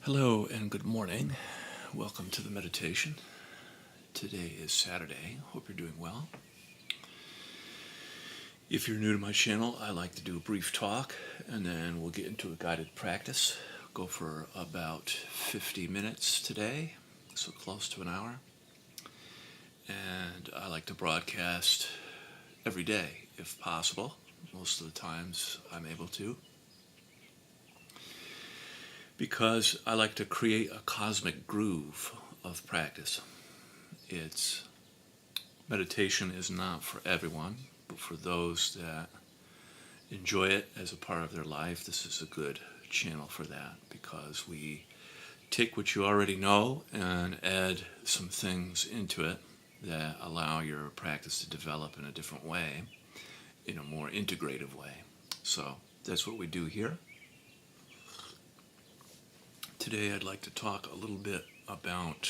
Hello and good morning. Welcome to the meditation. Today is Saturday. Hope you're doing well. If you're new to my channel, I like to do a brief talk and then we'll get into a guided practice. Go for about 50 minutes today, so close to an hour. And I like to broadcast every day if possible. Most of the times I'm able to. Because I like to create a cosmic groove of practice. Meditation is not for everyone, but for those that enjoy it as a part of their life, this is a good channel for that, because we take what you already know and add some things into it that allow your practice to develop in a different way, in a more integrative way. So that's what we do here. Today I'd like to talk a little bit about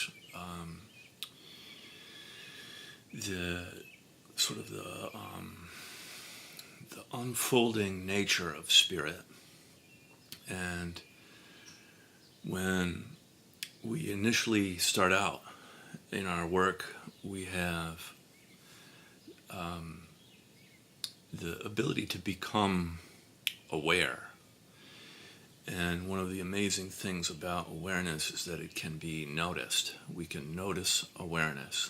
the unfolding nature of spirit. And when we initially start out in our work, we have the ability to become aware. And one of the amazing things about awareness is that it can be noticed. We can notice awareness.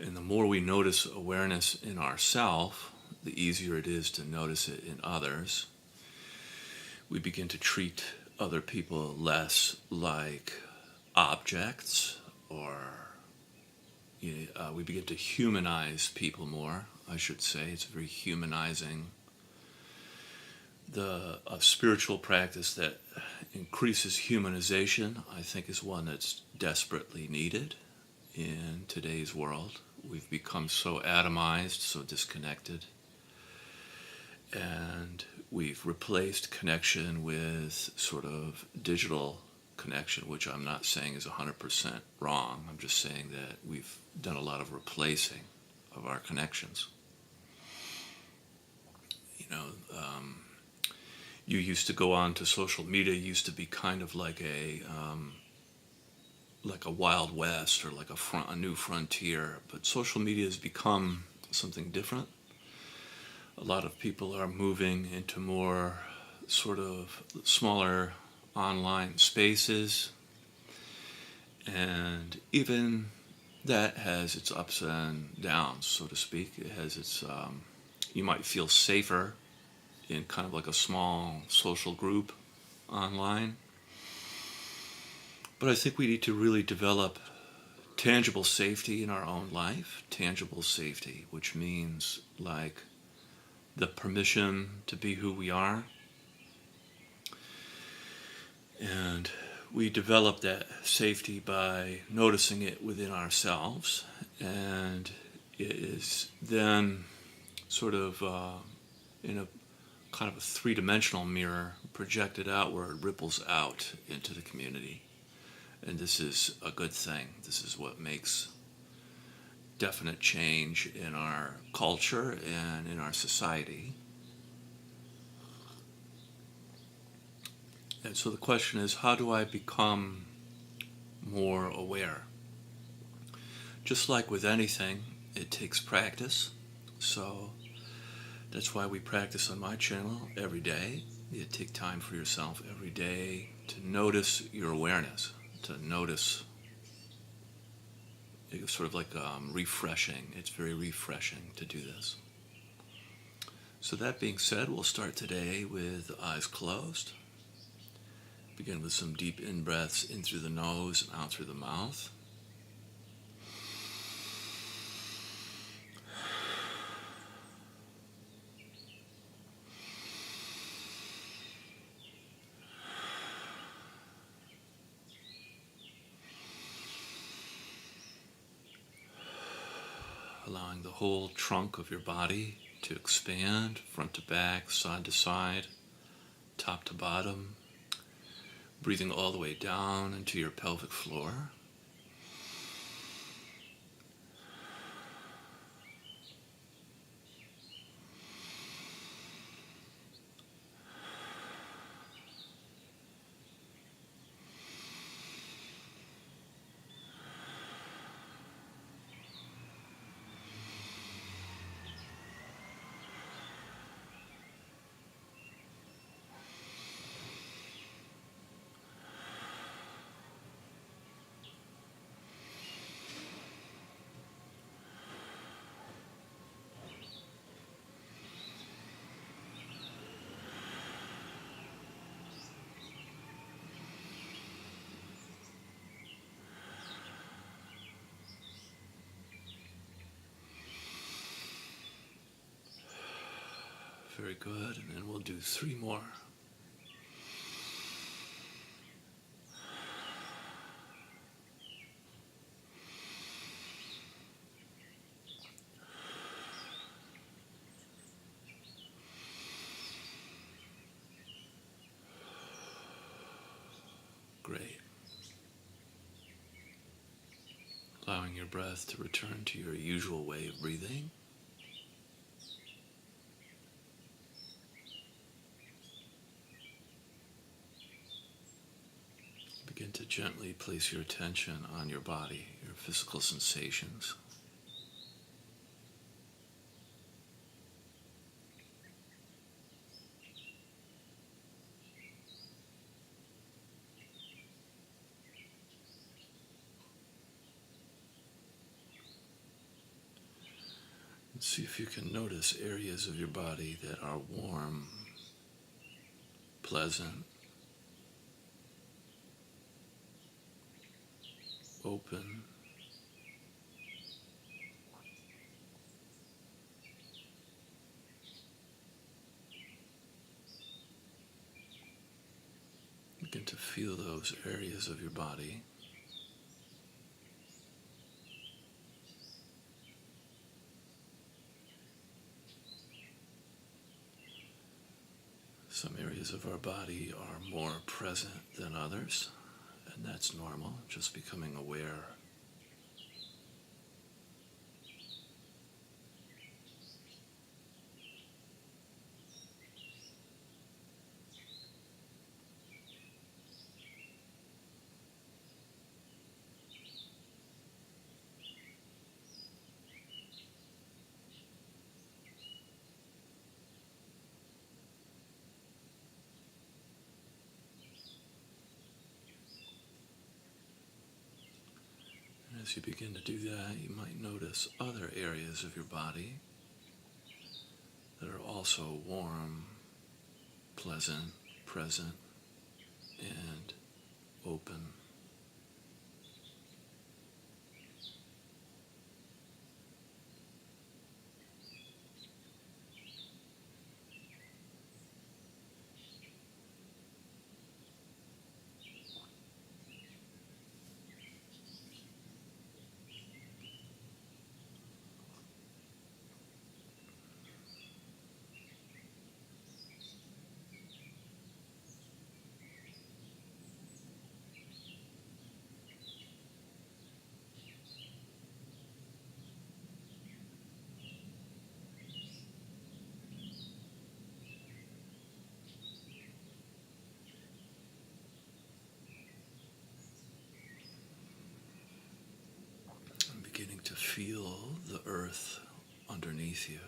And the more we notice awareness in ourselves, the easier it is to notice it in others. We begin to treat other people less like objects, or we begin to humanize people more, I should say. It's very humanizing. A spiritual practice that increases humanization, I think, is one that's desperately needed in today's world. We've become so atomized, so disconnected, and we've replaced connection with sort of digital connection, which I'm not saying is 100% wrong. I'm just saying that we've done a lot of replacing of our connections. You used to go on to social media, used to be kind of like a Wild West, or like a new frontier. But social media has become something different. A lot of people are moving into more sort of smaller online spaces. And even that has its ups and downs, so to speak. It has its, you might feel safer in kind of like a small social group online. But I think we need to really develop tangible safety in our own life. Tangible safety, which means like the permission to be who we are. And we develop that safety by noticing it within ourselves. And it is then sort of in a kind of a three-dimensional mirror projected outward, ripples out into the community. And this is a good thing. This is what makes definite change in our culture and in our society. And so the question is, how do I become more aware? Just like with anything, it takes practice. So that's why we practice on my channel every day. You take time for yourself every day to notice your awareness, to notice. It's sort of like refreshing. It's very refreshing to do this. So that being said, we'll start today with eyes closed. Begin with some deep in-breaths in through the nose and out through the mouth. Allowing the whole trunk of your body to expand, front to back, side to side, top to bottom. Breathing all the way down into your pelvic floor. Very good. And then we'll do 3 more. Great. Allowing your breath to return to your usual way of breathing. Begin to gently place your attention on your body, your physical sensations. And see if you can notice areas of your body that are warm, pleasant, open. Begin to feel those areas of your body. Some areas of our body are more present than others, and that's normal, just becoming aware. As you begin to do that, you might notice other areas of your body that are also warm, pleasant, present, and open. And beginning to feel the earth underneath you.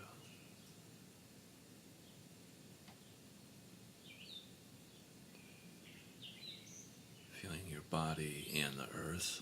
Feeling your body and the earth.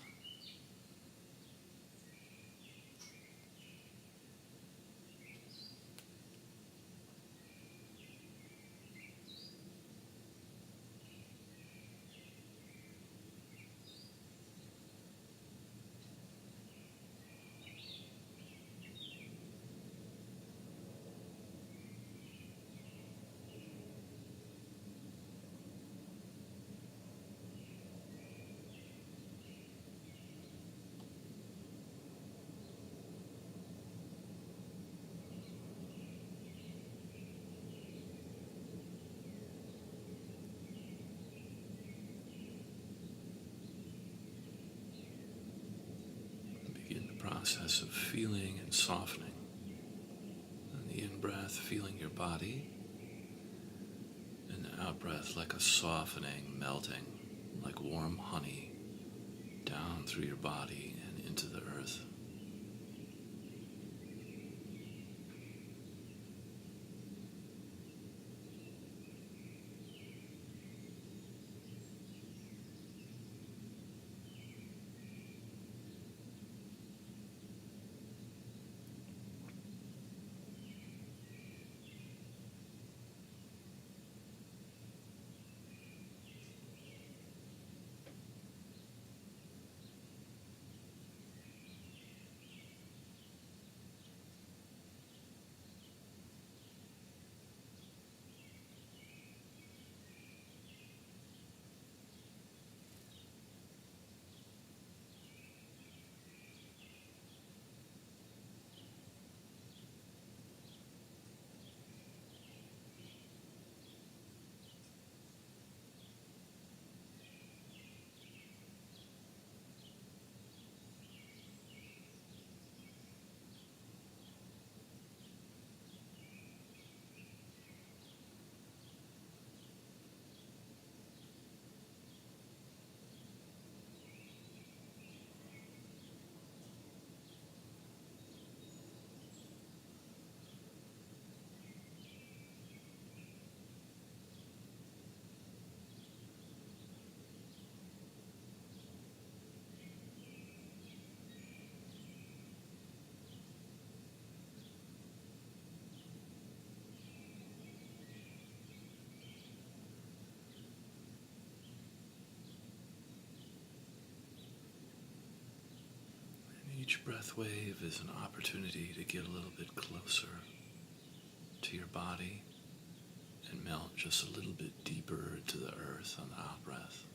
Begin the process of feeling and softening. And the in-breath, feeling your body. And the out-breath, like a softening, melting, like warm honey, down through your body and into the earth. Each breath wave is an opportunity to get a little bit closer to your body and melt just a little bit deeper to the earth on the out breath.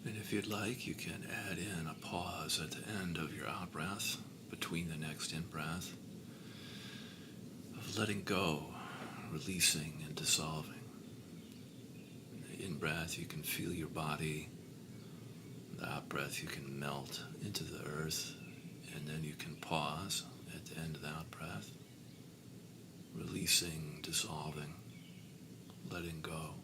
And if you'd like, you can add in a pause at the end of your out breath, between the next in breath, of letting go, releasing and dissolving. In breath, you can feel your body. The out breath, you can melt into the earth, and then you can pause at the end of the out breath, releasing, dissolving, letting go.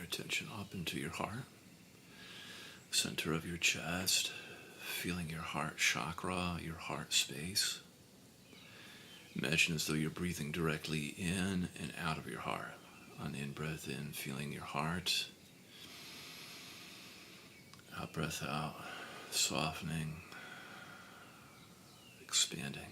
attention up into your heart, center of your chest, feeling your heart chakra, your heart space. Imagine as though you're breathing directly in and out of your heart. On the in-breath in, feeling your heart. Out breath out, softening, expanding.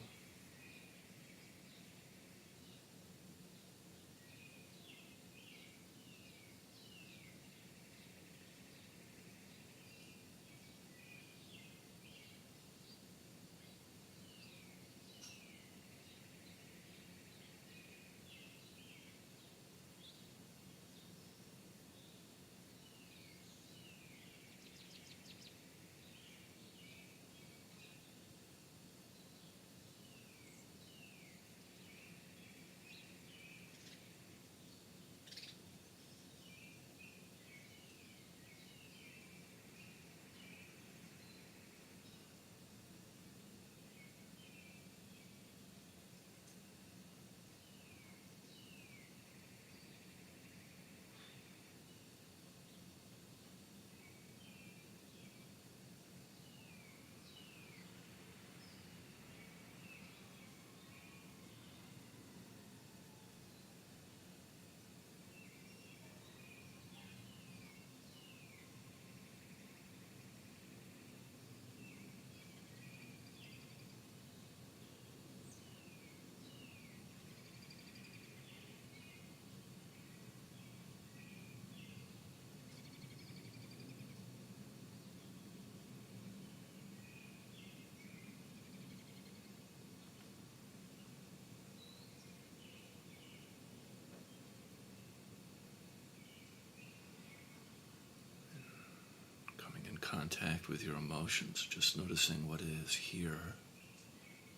Coming in contact with your emotions, just noticing what is here,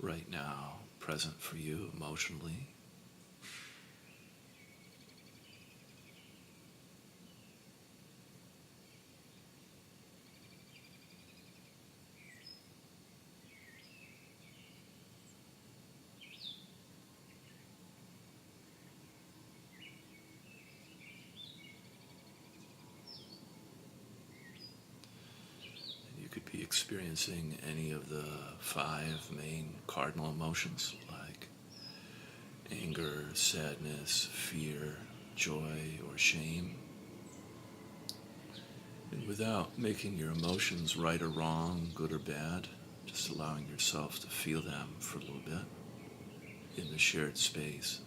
right now, present for you emotionally. You could be experiencing any of the 5 main cardinal emotions like anger, sadness, fear, joy, or shame. And without making your emotions right or wrong, good or bad, just allowing yourself to feel them for a little bit in the shared space.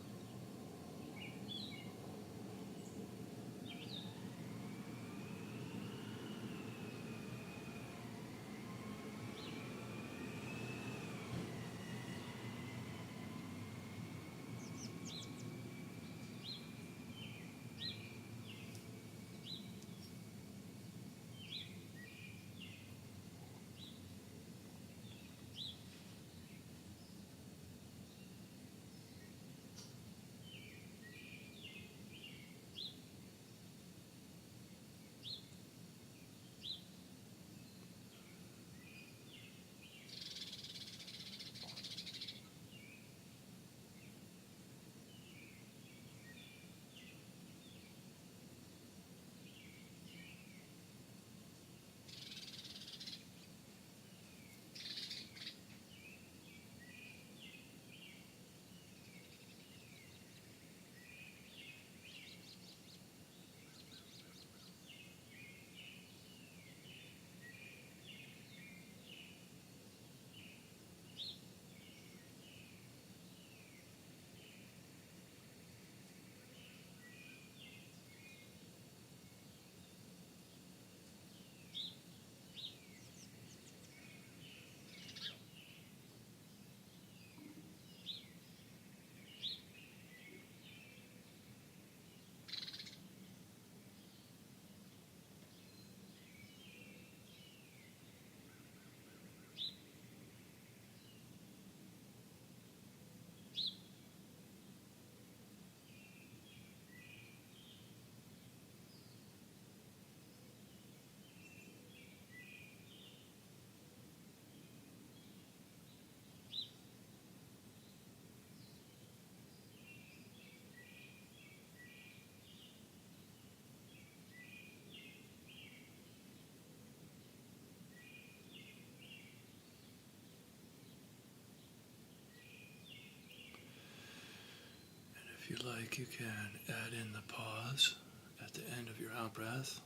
like, you can add in the pause at the end of your out breath,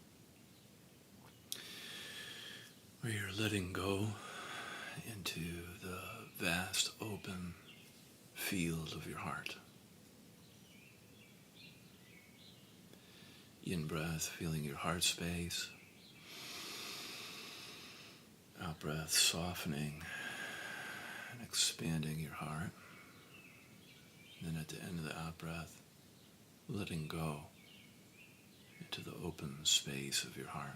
where you're letting go into the vast open field of your heart. In breath, feeling your heart space. Out breath, softening and expanding your heart. And then at the end of the out breath, letting go into the open space of your heart.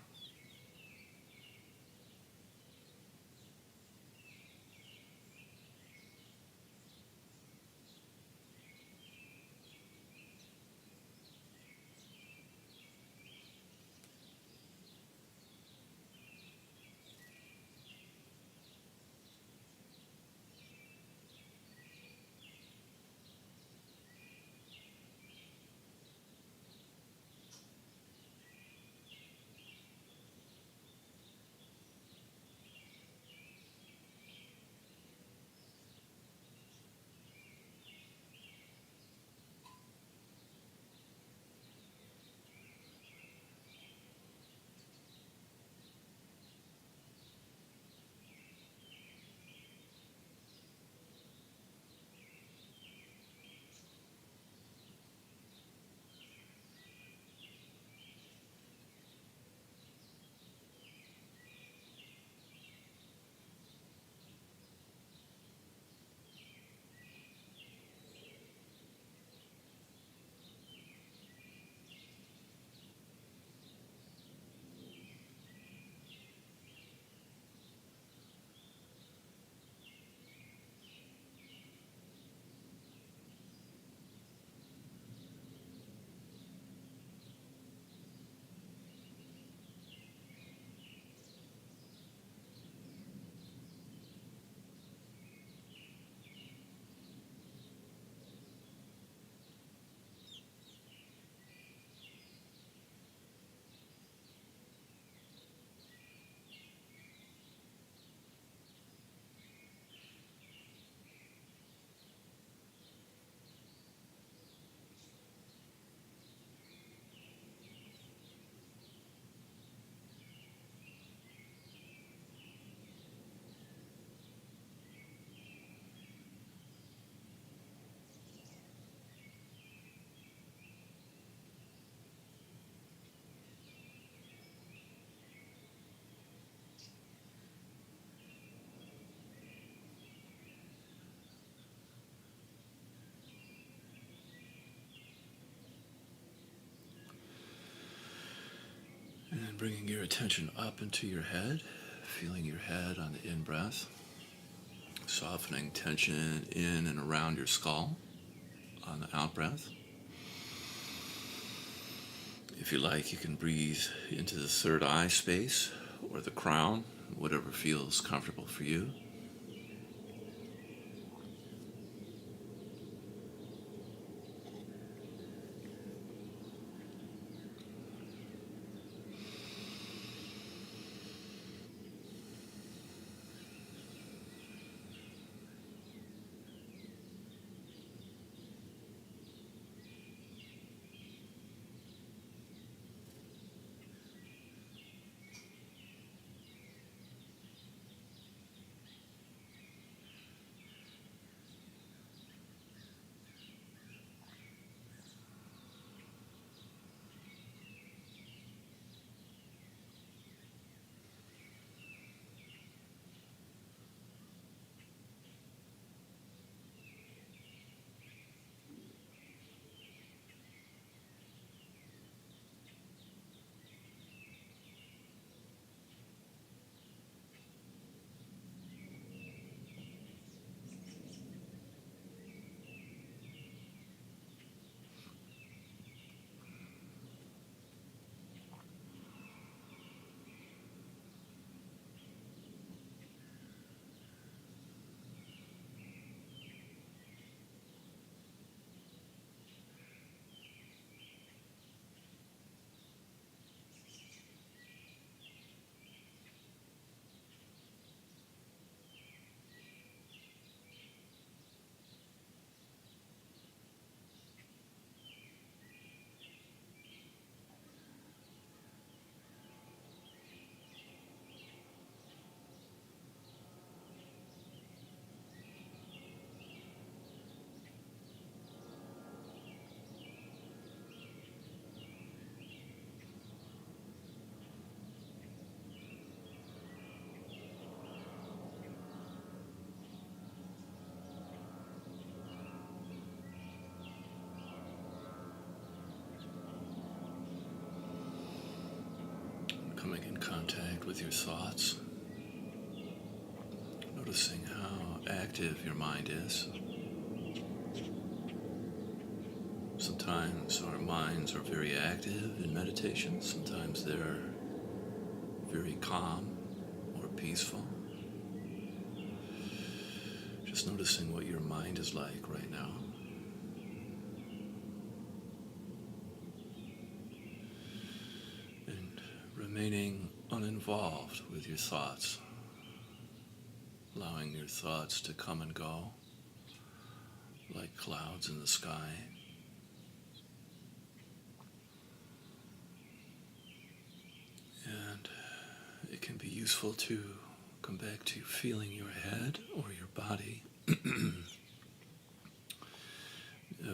And then bringing your attention up into your head, feeling your head on the in-breath, softening tension in and around your skull on the out-breath. If you like, you can breathe into the third eye space or the crown, whatever feels comfortable for you. contact with your thoughts, noticing how active your mind is. Sometimes our minds are very active in meditation, sometimes they're very calm or peaceful. Just noticing what your mind is like right now. And remaining uninvolved with your thoughts, allowing your thoughts to come and go like clouds in the sky. And it can be useful to come back to feeling your head or your body.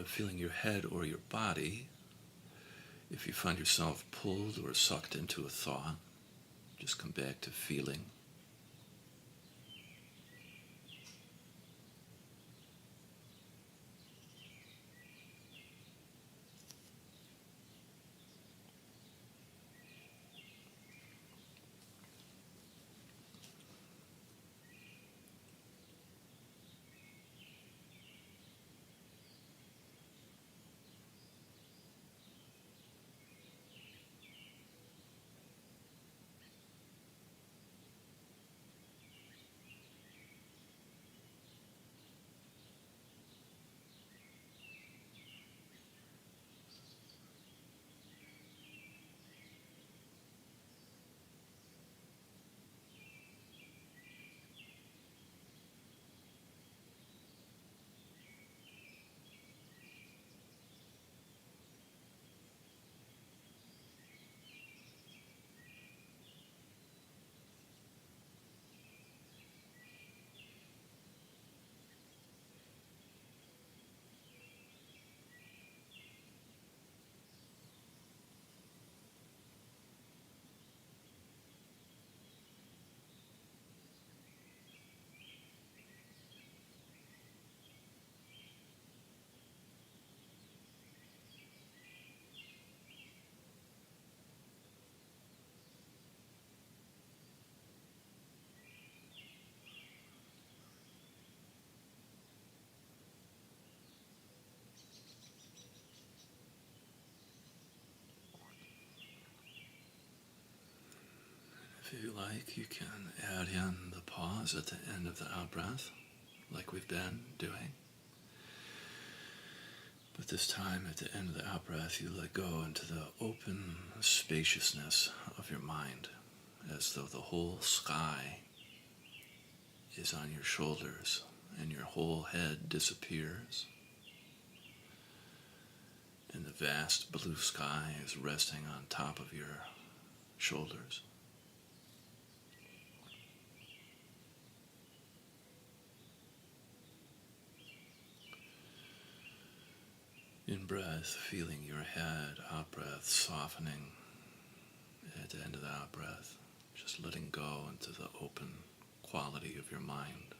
Feeling your head or your body. If you find yourself pulled or sucked into a thought, just come back to feeling. If you like, you can add in the pause at the end of the out-breath, like we've been doing. But this time, at the end of the out-breath, you let go into the open spaciousness of your mind, as though the whole sky is on your shoulders and your whole head disappears. And the vast blue sky is resting on top of your shoulders. In breath, feeling your head, out breath, softening at the end of the out breath, just letting go into the open quality of your mind.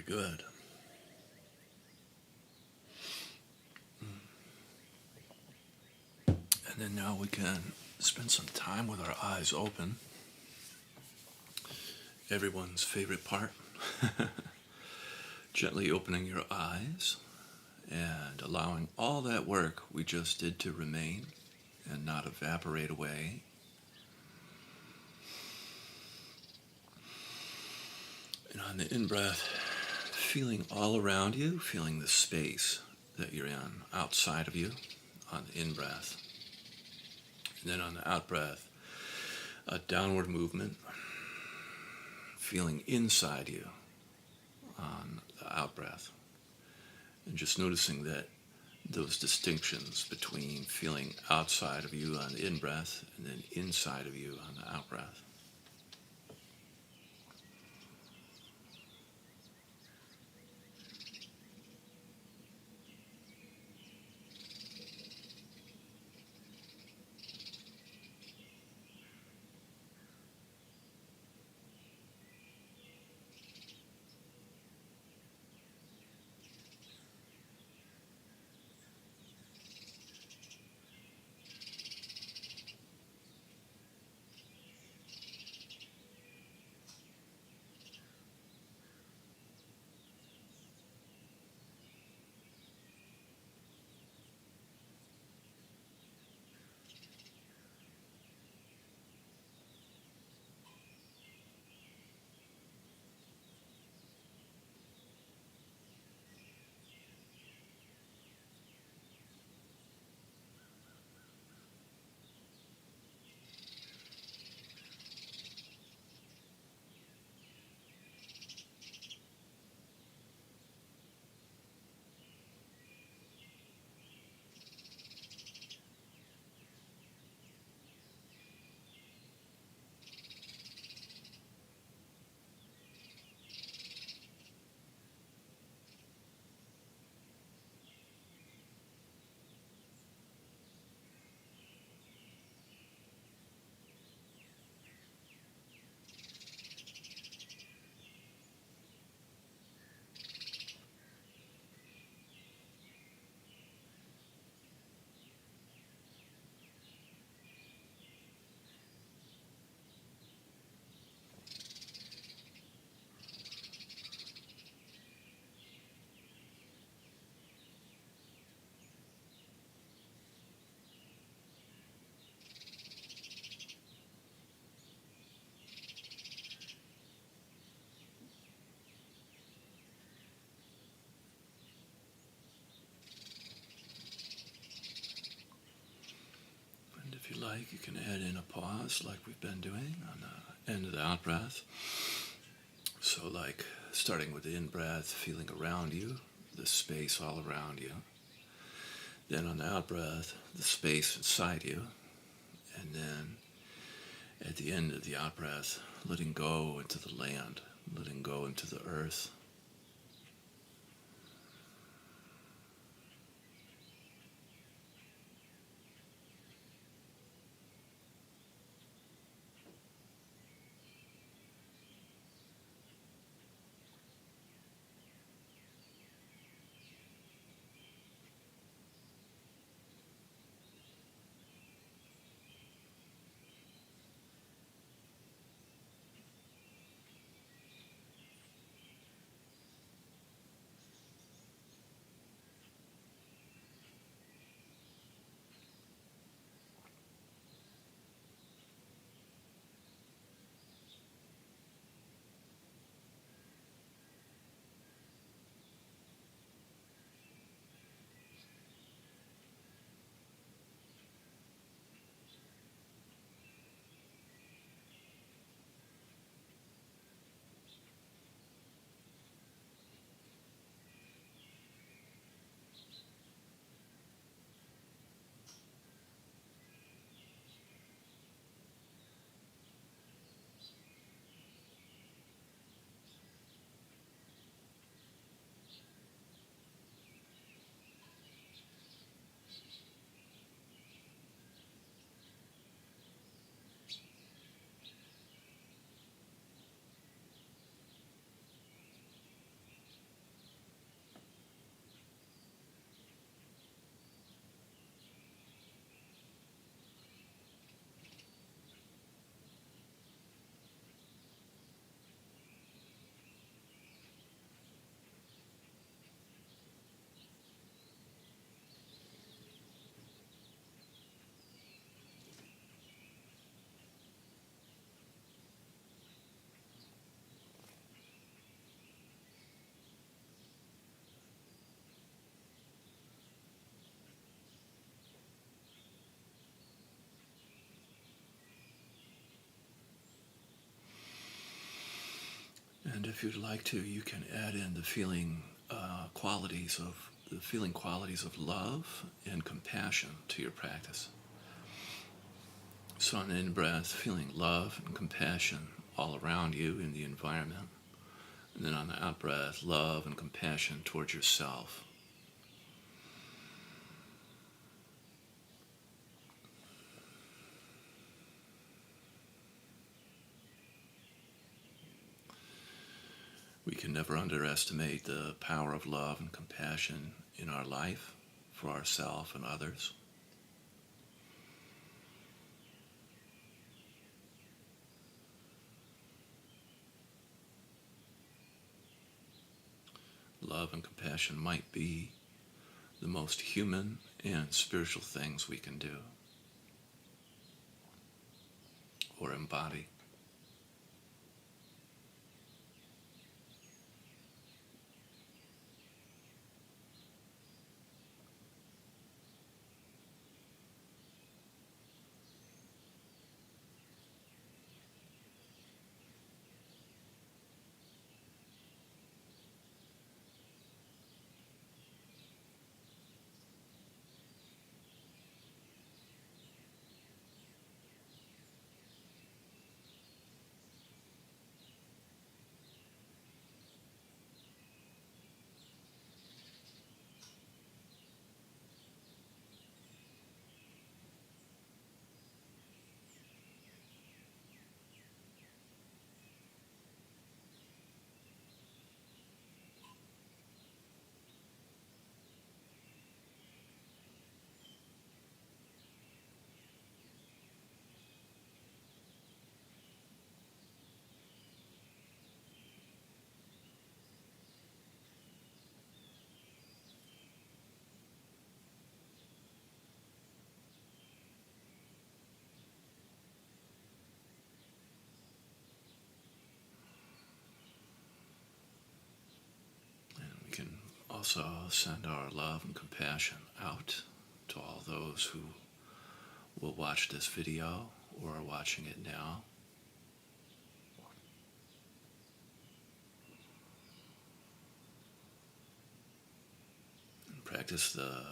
good. And then now we can spend some time with our eyes open. Everyone's favorite part. Gently opening your eyes and allowing all that work we just did to remain and not evaporate away. And on the in-breath, feeling all around you, feeling the space that you're in outside of you on the in-breath. And then on the out-breath, a downward movement, feeling inside you on the out-breath. And just noticing that those distinctions between feeling outside of you on the in-breath and then inside of you on the out-breath. And if you like, you can add in a pause like we've been doing on the end of the out-breath. So like starting with the in-breath, feeling around you, the space all around you. Then on the out-breath, the space inside you. And then at the end of the out-breath, letting go into the land, letting go into the earth. if you'd like to, you can add in the feeling qualities of love and compassion to your practice. So on the in-breath, feeling love and compassion all around you in the environment. And then on the out-breath, love and compassion towards yourself. We can never underestimate the power of love and compassion in our life for ourselves and others. Love and compassion might be the most human and spiritual things we can do or embody. We can also send our love and compassion out to all those who will watch this video or are watching it now. And practice the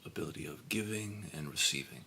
ability of giving and receiving.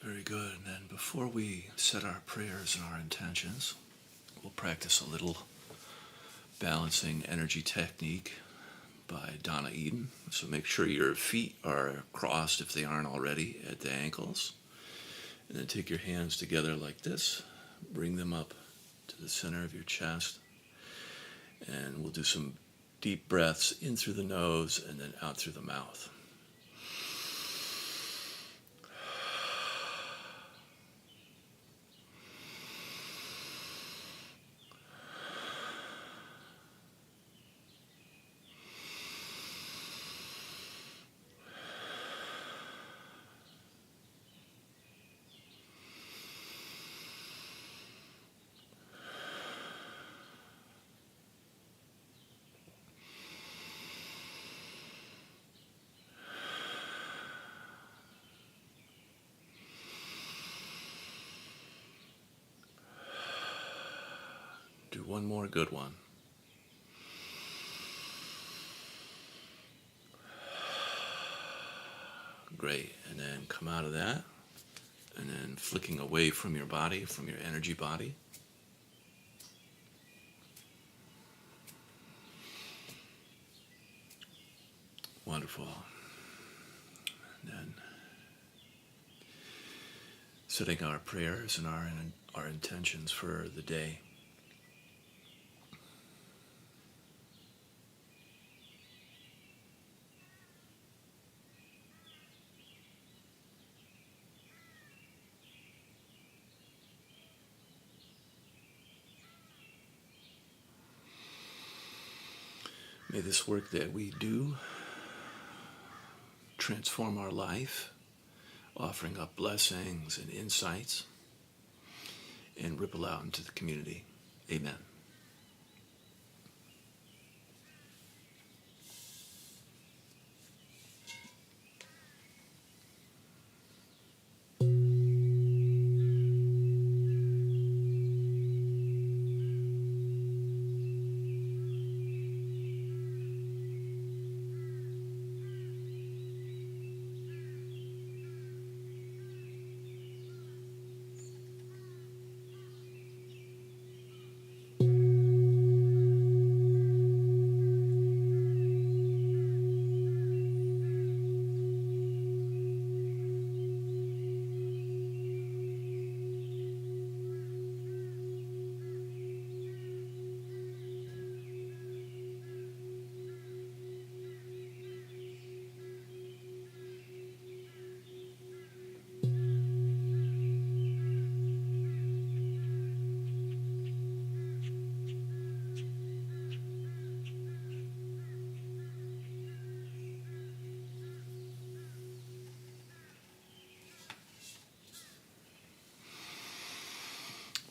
Very good. And then before we set our prayers and our intentions, we'll practice a little balancing energy technique by Donna Eden. So make sure your feet are crossed if they aren't already at the ankles. And then take your hands together like this. Bring them up to the center of your chest. And we'll do some deep breaths in through the nose and then out through the mouth. Do one more good one. Great. And then come out of that. And then flicking away from your body, from your energy body. Wonderful. And then setting our prayers and our intentions for the day. May this work that we do transform our life, offering up blessings and insights, and ripple out into the community. Amen.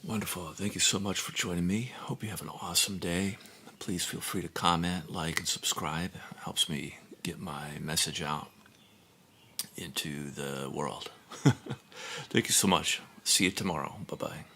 Wonderful. Thank you so much for joining me. Hope you have an awesome day. Please feel free to comment, like, and subscribe. It helps me get my message out into the world. Thank you so much. See you tomorrow. Bye-bye.